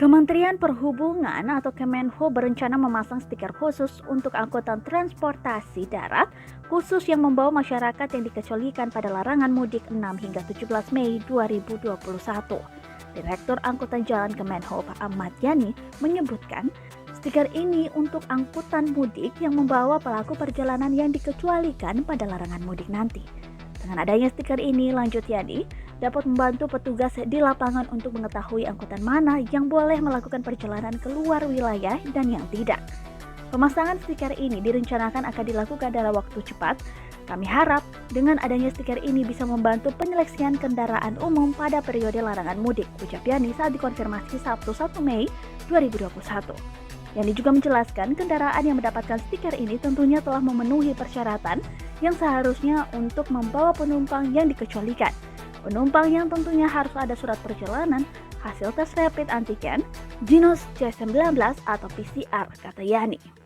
Kementerian Perhubungan atau Kemenhub berencana memasang stiker khusus untuk angkutan transportasi darat khusus yang membawa masyarakat yang dikecualikan pada larangan mudik 6 hingga 17 Mei 2021. Direktur Angkutan Jalan Kemenhub Ahmad Yani menyebutkan stiker ini untuk angkutan mudik yang membawa pelaku perjalanan yang dikecualikan pada larangan mudik nanti. Dengan adanya stiker ini, lanjut Yani, dapat membantu petugas di lapangan untuk mengetahui angkutan mana yang boleh melakukan perjalanan keluar wilayah dan yang tidak. Pemasangan stiker ini direncanakan akan dilakukan dalam waktu cepat. Kami harap dengan adanya stiker ini bisa membantu penyeleksian kendaraan umum pada periode larangan mudik, ucap Yani saat dikonfirmasi Sabtu 1 Mei 2021. Yani juga menjelaskan kendaraan yang mendapatkan stiker ini tentunya telah memenuhi persyaratan yang seharusnya untuk membawa penumpang yang dikecualikan. Penumpang yang tentunya harus ada surat perjalanan, hasil tes rapid antigen, Genos C19 atau PCR, kata Yani.